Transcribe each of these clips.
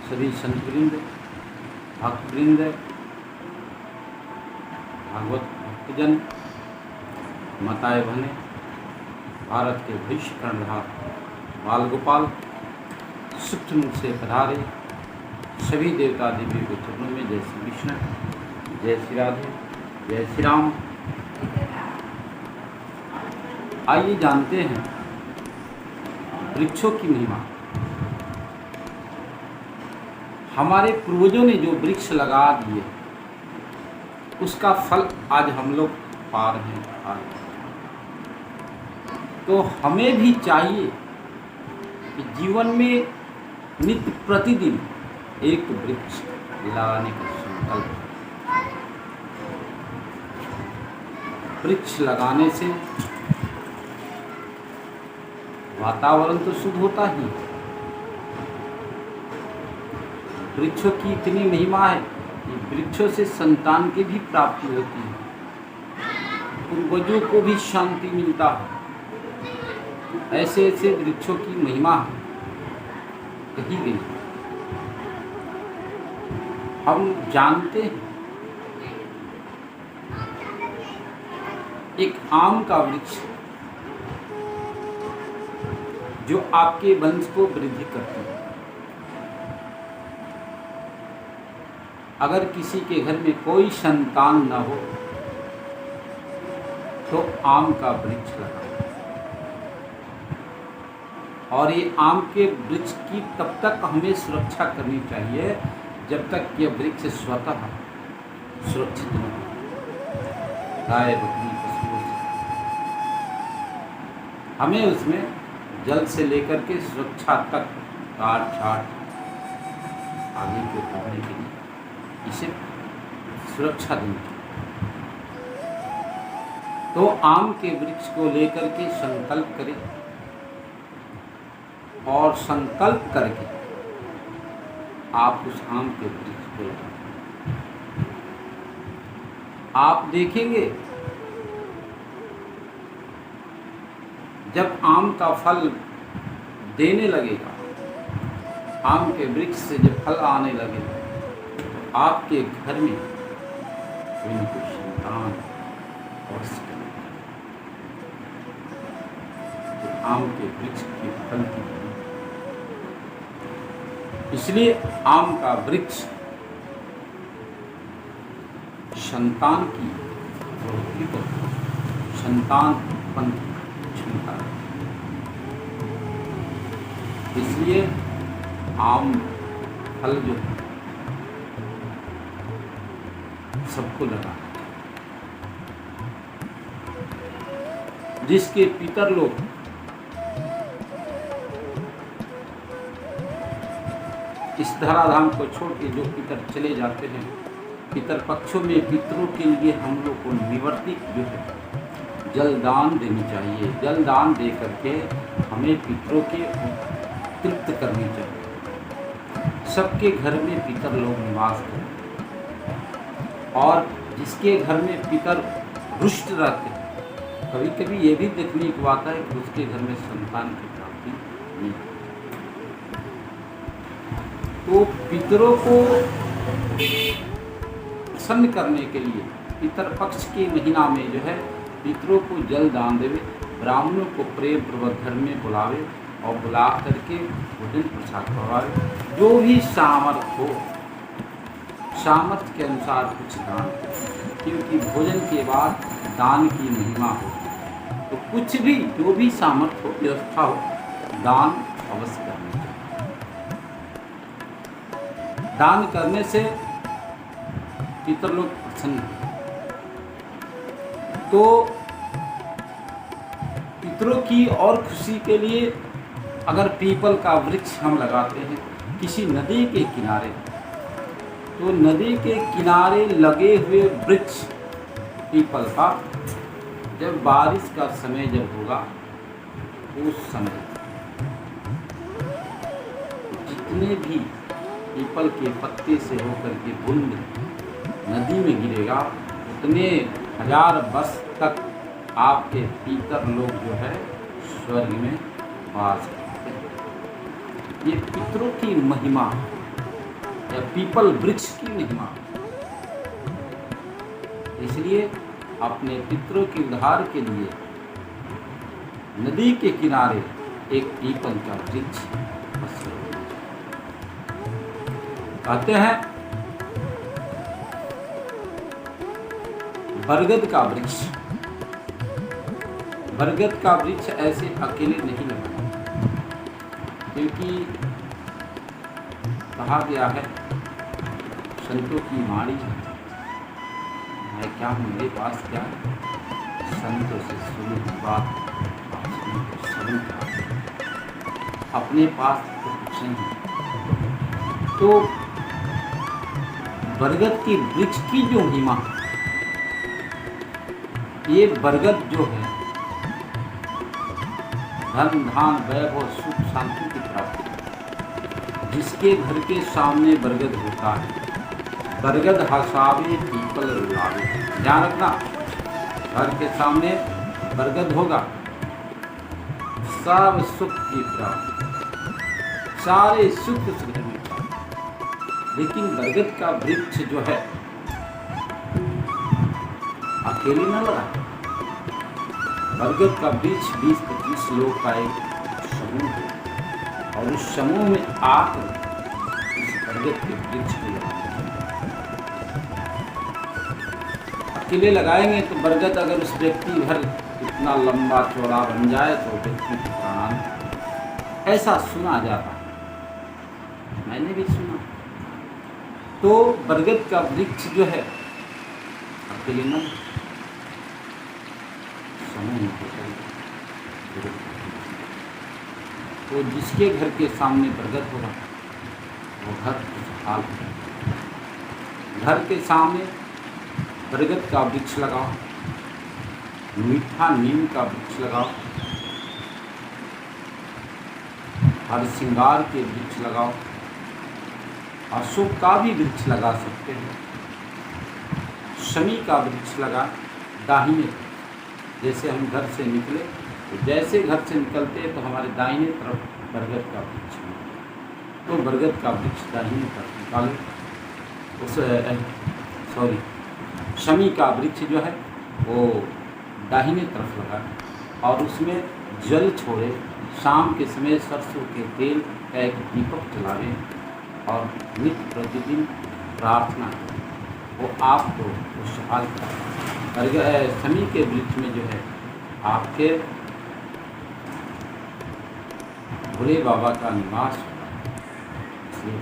सभी संतवृंद, भक्तवृंद, भागवत भक्तजन, माताएं बहनें, भारत के भविष्य कर्णधार बाल गोपाल सुप्त मुख से पधारे सभी देवता देवियों के चरणों में जय श्री कृष्ण, जय श्री राधे, जय श्री राम। आइए जानते हैं वृक्षों की महिमा। हमारे पूर्वजों ने जो वृक्ष लगा दिए उसका फल आज हम लोग पा रहे हैं। तो हमें भी चाहिए कि जीवन में नित्य प्रतिदिन एक वृक्ष लगाने का संकल्प। वृक्ष लगाने से वातावरण तो शुद्ध होता ही, वृक्षों की इतनी महिमा है कि वृक्षों से संतान की भी प्राप्ति होती है, पूर्वजों को भी शांति मिलता है। ऐसे ऐसे वृक्षों की महिमा कही गई। हम जानते हैं एक आम का वृक्ष जो आपके वंश को वृद्धि करती है। अगर किसी के घर में कोई संतान न हो तो आम का वृक्ष लगाओ। और ये आम के वृक्ष की तब तक हमें सुरक्षा करनी चाहिए जब तक यह वृक्ष स्वतः सुरक्षित न हो। गाय बकरी पशुओं से हमें उसमें जल से लेकर के सुरक्षा तक काट छाट आगे को करने के लिए इसे सुरक्षा देनी चाहिए। तो आम के वृक्ष को leकर के संकल्प करें और संकल्प करके आप उस आम के वृक्ष को लगाएं। आप देखेंगे जब आम का फल देने लगेगा, आम के वृक्ष से जब फल आने लगेगा, आपके घर में कोई न कोई संतान अवश्य करेगा। तो आम के वृक्ष के फल की, इसलिए आम का वृक्ष संतान की प्रवृत्ति को, संतान उत्पन्न क्षमता है। इसलिए आम फल जो सबको लगा, जिसके पितर लोग इस धराधाम को छोड़ के जो पितर चले जाते हैं, पितर पक्षों में पितरों के लिए हम लोग को निवर्तिक जो है जलदान देनी चाहिए। जलदान दे करके हमें पितरों के तृप्त करनी चाहिए। सबके घर में पितर लोग निवास करें और जिसके घर में पितर रुष्ट रहते हैं, कभी कभी ये भी देखने की बात है कि उसके घर में संतान की प्राप्ति नहीं। तो पितरों को प्रसन्न करने के लिए पितर पक्ष के महीना में जो है पितरों को जल दान देवे, ब्राह्मणों को प्रेम पूर्वक घर में बुलावे और बुला करके भोजन प्रसाद करवावे। जो भी सामर्थ्य हो, सामर्थ्य के अनुसार कुछ दान, क्योंकि भोजन के बाद दान की महिमा हो। तो कुछ भी जो भी सामर्थ्य हो, व्यवस्था हो, दान अवश्य करना चाहिए। दान करने से पितर लोग प्रसन्न हैं। तो पितरों की और खुशी के लिए अगर पीपल का वृक्ष हम लगाते हैं किसी नदी के किनारे, तो नदी के किनारे लगे हुए वृक्ष पीपल का जब बारिश का समय जब होगा, उस समय जितने भी पीपल के पत्ते से होकर के बूंद नदी में गिरेगा, उतने हजार वर्ष तक आपके पितर लोग जो है स्वर्ग में वास करते हैं। ये पितरों की महिमा या पीपल वृक्ष की महिमा। इसलिए अपने पितरों के उद्धार के लिए नदी के किनारे एक पीपल का वृक्ष कहते हैं। बरगद का वृक्ष, बरगद का वृक्ष ऐसे अकेले नहीं लगाना, क्योंकि कहा गया है संतों की वाणी है, मैं क्या हूँ मेरे पास क्या, संतों से सुनी बात अपने पास तो कुछ नहीं। तो बरगद की वृक्ष की जो महिमा, ये बरगद जो है धन धान वैभव सुख शांति की प्राप्ति। जिसके घर के सामने बरगद होता है, बरगद हसावे पीपल रुलावे। ध्यान रखना, घर के सामने बरगद होगा, सब सुख की प्राप्ति, सारे सुख उस घर में। लेकिन बरगद का वृक्ष जो है अकेले न लगा, बरगद का वृक्ष 20-25 लोग का एक समूह है, और उस समूह में आकर इस बरगद के वृक्ष को लगाएंगे। अकेले लगाएंगे तो बरगद अगर उस व्यक्ति भर इतना लंबा चौड़ा बन जाए तो व्यक्ति को प्राण, ऐसा सुना जाता है, मैंने भी सुना। तो बरगद का वृक्ष जो है अकेले न, समूह में होकर, तो जिसके घर के सामने बरगद होगा वो घर खुशहाल होगा। घर के सामने बरगद का वृक्ष लगाओ, मीठा नीम का वृक्ष लगाओ, हर श्रृंगार के वृक्ष लगाओ, अशोक का भी वृक्ष लगा सकते हैं, शमी का वृक्ष लगा दाहिने, जैसे हम घर से निकले तो जैसे घर से निकलते तो हमारे दाहिने तरफ बरगद का वृक्ष है, तो बरगद का वृक्ष दाहिने तरफ निकालो। उस शमी का वृक्ष जो है वो दाहिने तरफ लगा और उसमें जल छोड़े, शाम के समय सरसों के तेल का एक दीपक जलावे और नित्य प्रतिदिन प्रार्थना करें, वो आपको खुशहाल करें। शमी के वृक्ष में जो है आपके भोले बाबा का निवास होता है, इसलिए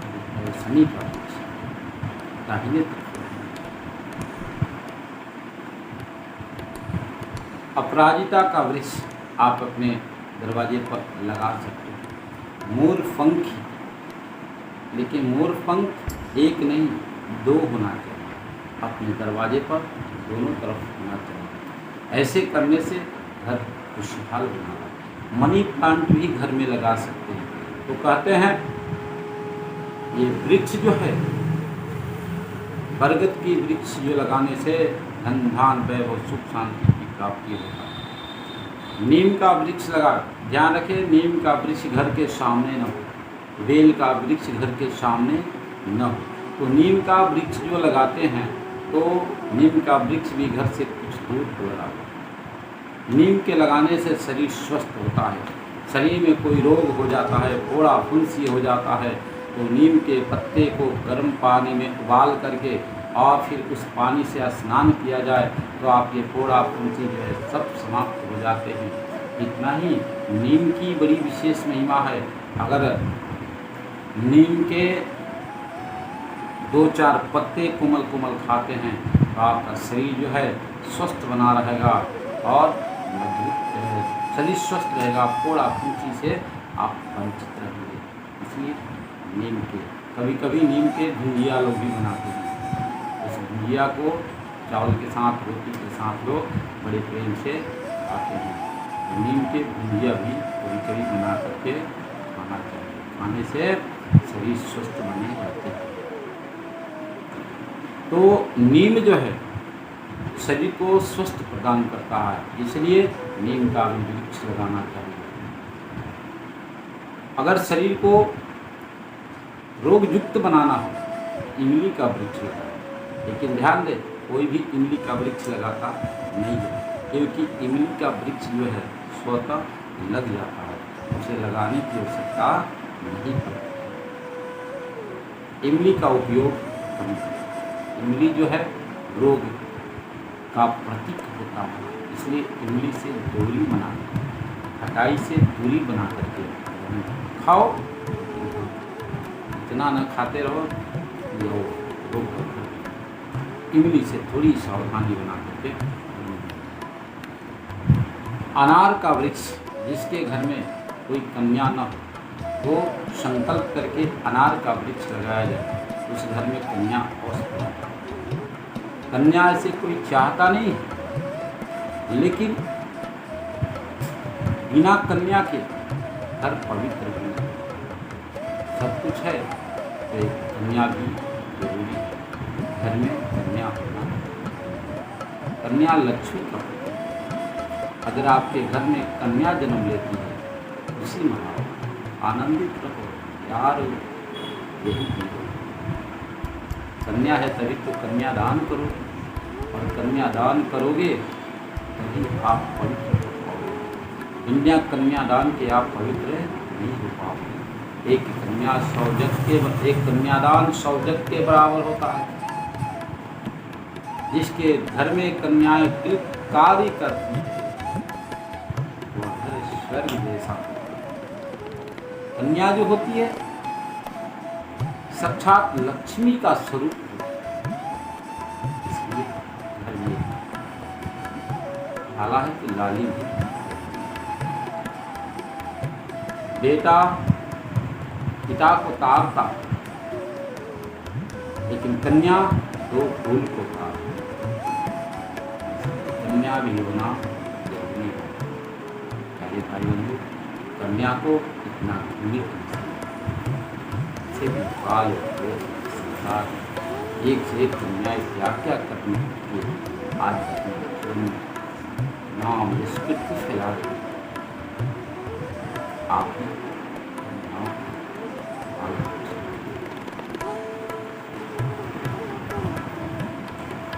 शनि का वृक्ष दाहिने तरफ। अपराजिता का वृक्ष आप अपने दरवाजे पर लगा सकते हैं। मोरपंखी, लेकिन मोरपंख एक नहीं 2 होना चाहिए, अपने दरवाजे पर दोनों तरफ होना चाहिए। ऐसे करने से घर खुशहाल बना। मनी प्लांट भी घर में लगा सकते हैं। तो कहते हैं ये वृक्ष जो है बरगद की वृक्ष जो लगाने से धन धान वैभव सुख शांति की प्राप्ति होता है। नीम का वृक्ष लगा, ध्यान रखें नीम का वृक्ष घर के सामने न हो, बेल का वृक्ष घर के सामने न हो। तो नीम का वृक्ष जो लगाते हैं तो नीम का वृक्ष भी घर से कुछ दूर पर लगाते। नीम के लगाने से शरीर स्वस्थ होता है, शरीर में कोई रोग हो जाता है, फोड़ा फुंसी हो जाता है, तो नीम के पत्ते को गर्म पानी में उबाल करके और फिर उस पानी से स्नान किया जाए तो आपके फोड़ा फुंसी जो है सब समाप्त हो जाते हैं। इतना ही नीम की बड़ी विशेष महिमा है। अगर नीम के 2-4 पत्ते कोमल कोमल खाते हैं तो आपका शरीर जो है स्वस्थ बना रहेगा और शरीर स्वस्थ रहेगा, फोड़ा फुंसी से आप वंचित रहेंगे। इसलिए नीम के कभी कभी नीम के भुंजिया लोग भी बनाते हैं। इस भुंजिया को चावल के साथ रोटी के साथ लोग बड़े प्रेम से खाते हैं। तो नीम के भुंजिया भी कभी कभी बना करके खाना चाहिए, खाने से शरीर स्वस्थ बने रहते हैं। तो नीम जो है शरीर को स्वस्थ प्रदान करता है, इसलिए नीम का भी वृक्ष लगाना चाहिए। अगर शरीर को रोग युक्त बनाना हो इमली का वृक्ष लगाए, लेकिन ध्यान दें कोई भी इमली का वृक्ष लगाता नहीं है, क्योंकि इमली का वृक्ष जो है स्वतः लग जाता है, उसे लगाने की आवश्यकता नहीं पड़ती। इमली का उपयोग कम करें। इमली जो है रोग का प्रतीक होता है, इसलिए इमली से दूरी बना, खटाई से दूरी बना करके खाओ, इतना न खाते रहो रोग। इमली से थोड़ी सावधानी बना करके। अनार का वृक्ष, जिसके घर में कोई कन्या न हो वो संकल्प करके अनार का वृक्ष लगाया जाए, उस घर में कन्या अवश्य है। कन्या ऐसे कोई चाहता नहीं है, लेकिन बिना कन्या के घर पवित्र नहीं, सब कुछ है तो एक कन्या भी जरूरी है। घर में कन्या होना, कन्या लक्ष्मी का प्रतीक है। अगर आपके घर में कन्या जन्म लेती है, खुशी मनाओ, आनंदित रहो यार, यही चीज है। कन्या है तभी तो कन्यादान करो, और कन्यादान करोगे तभी आप पवित्र हो पाओगे। बिना कन्यादान के आप पवित्र नहीं हो पाओगे। एक कन्यादान 100 जग के बराबर होता है। जिसके घर में कन्याएं कृत कार्य करती है वह घर स्वर्ग जैसा। कन्या जो होती है साक्षात लक्ष्मी का स्वरूप है, इसलिए घर में लाला है कि लाली भी। बेटा पिता को तारता, लेकिन कन्या तो फूल को तारती। कन्या भी होना जरूरी है। प्यारे भाई बंधु, कन्या को इतना से भी बाल संसार एक से एक कन्या क्या करनी है। आज अपने नाम स्कृति फैला रही आप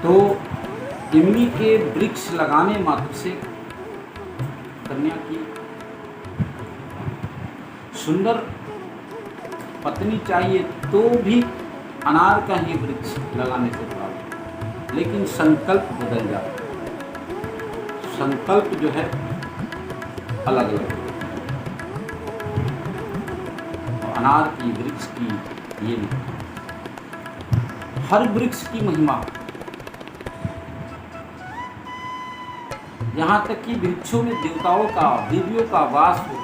तो इमली के वृक्ष लगाने मात्र से कन्या की सुंदर पत्नी चाहिए तो भी अनार का ही वृक्ष लगाने से प्राप्त, लेकिन संकल्प बदल जाता है। संकल्प जो है अलग अलग है। अनार की वृक्ष की ये नहीं, हर वृक्ष की महिमा। यहाँ तक कि वृक्षों में देवताओं का देवियों का वास हो।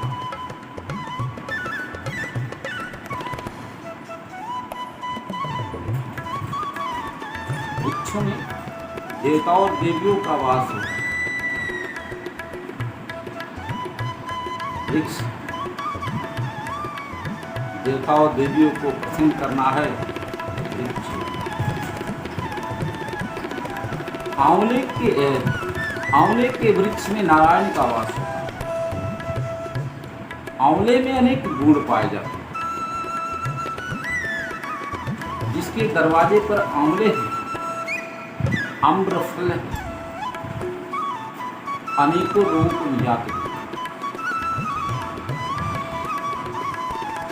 वृक्षों में देवताओं और देवियों का वास हो। वृक्ष देवताओं और देवियों को प्रसन्न करना है। वृक्ष आंवले के वृक्ष में नारायण का वास है। आंवले में अनेक गुण पाए जाते हैं। जिसके दरवाजे पर आंवले हैं, आम्रफल है, अनेकों लोगों को निजात है।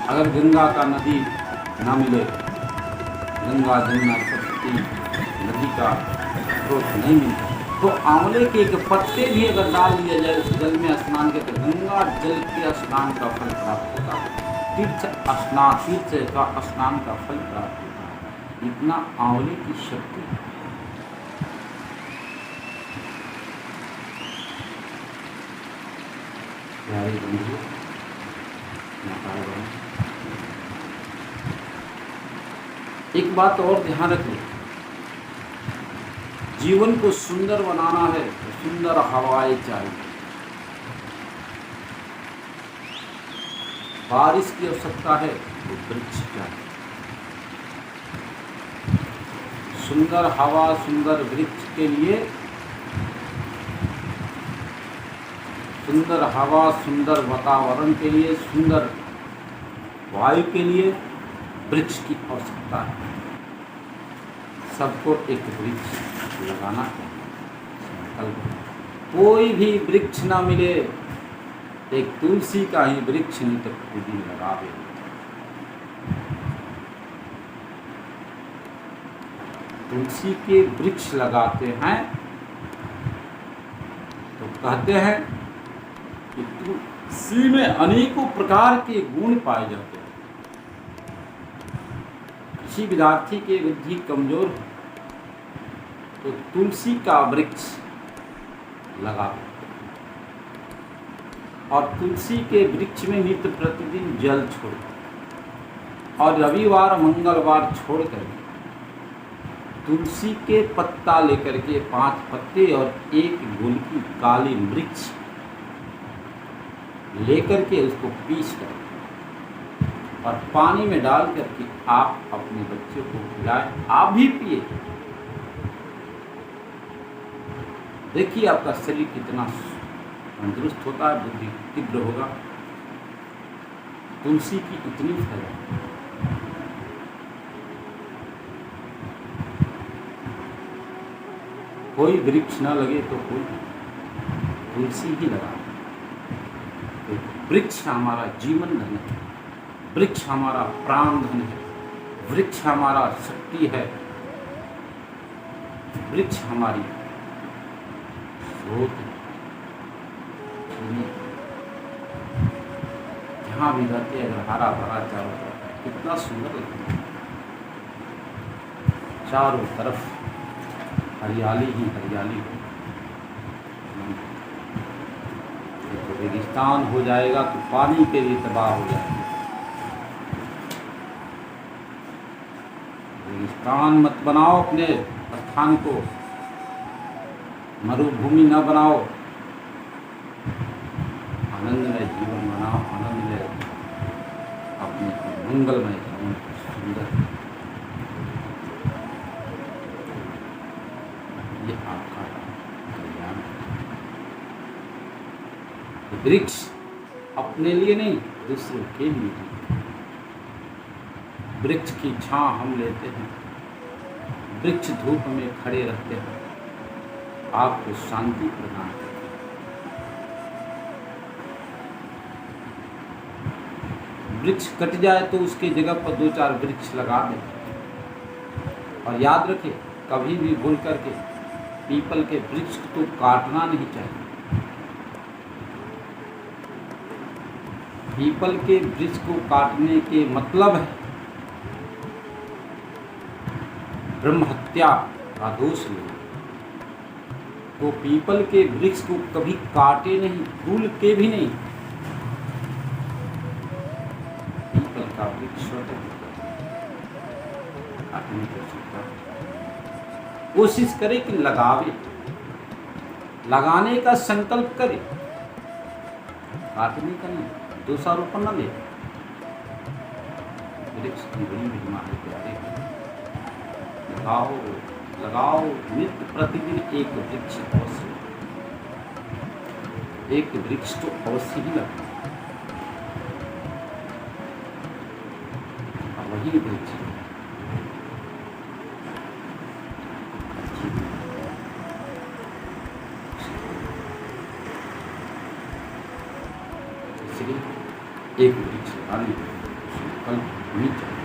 अगर गंगा का नदी न मिले, गंगा जमुना सरस्वती नदी का स्रोत नहीं मिलता, तो आंवले के एक पत्ते भी अगर डाल दिया जाए उस जल में स्नान के, तो गंगा जल के स्नान का फल प्राप्त होता है। तीर्थ का स्नान का फल प्राप्त होता है। इतना आंवले की शक्ति है। प्यारे बंधु, एक बात और ध्यान रखें, जीवन को सुंदर बनाना है तो सुंदर हवाएं चाहिए। बारिश की आवश्यकता है तो वृक्ष चाहिए। सुंदर हवा, सुंदर वृक्ष के लिए, सुंदर हवा, सुंदर वातावरण के लिए, सुंदर वायु के लिए वृक्ष की आवश्यकता है। सबको एक वृक्ष लगाना चाहिए। संकल्प, कोई भी वृक्ष ना मिले, एक तुलसी का ही वृक्ष नहीं तो प्रतिदिन लगावे। तुलसी के वृक्ष लगाते हैं तो कहते हैं कि तुलसी में अनेकों प्रकार के गुण पाए जाते हैं। किसी विद्यार्थी की बुद्धि कमजोर हो तो तुलसी का वृक्ष लगा, और तुलसी के वृक्ष में नित्य प्रतिदिन जल छोड़, और रविवार मंगलवार छोड़कर तुलसी के पत्ता लेकर के 5 पत्ते और एक गुलकी काली मिर्च लेकर के उसको पीस कर और पानी में डाल करके आप अपने बच्चे को पिलाएं, आप भी पिए। देखिए आपका शरीर कितना तंदुरुस्त होता है, बुद्धि तीव्र होगा। तुलसी की इतनी फायदा। कोई वृक्ष न लगे तो कोई तुलसी ही लगा। तो वृक्ष हमारा जीवन धन है, वृक्ष हमारा प्राण धन है, वृक्ष हमारा शक्ति है, वृक्ष हमारी स्रोत है। जहाँ भी रहते अगर हरा भरा चारों तरफ, कितना सुंदर लगता है। चारों तरफ हरियाली ही हरियाली हो। तो रेगिस्तान हो जाएगा तो पानी के लिए तबाह हो जाएगा। रेगिस्तान मत बनाओ अपने स्थान को, मरुभूमि न बनाओ, आनंदमय जीवन बनाओ, आनंदमय अपने मंगलमय जीवन सुंदर। ये आपका कल्याण है। वृक्ष अपने लिए नहीं, दूसरों के लिए। वृक्ष की छांव हम लेते हैं, वृक्ष धूप में खड़े रहते हैं, आपको शांति प्रदान करते हैं। वृक्ष कट जाए तो उसकी जगह पर 2-4 वृक्ष लगा दें। और याद रखें, कभी भी भूल करके पीपल के वृक्ष को काटना नहीं चाहिए। पीपल के वृक्ष को काटने के मतलब है ब्रह्म हत्या का दोष ले। तो पीपल के वृक्ष को कभी काटे नहीं, भूल के भी नहीं। पीपल का वृक्ष काटने की आवश्यकता, कोशिश करे कि लगावे, लगाने का संकल्प करे, काटने का नहीं। दोषारोपण न ले। वृक्ष की बड़ी महिमा है प्यारे। लगाओ लगाओ, नित्य प्रतिदिन एक वृक्ष अवश्य, एक वृक्ष तो अवश्य ही लगाओ। वही वृक्ष एक वृक्ष लगाने संकल्प होनी चाहिए।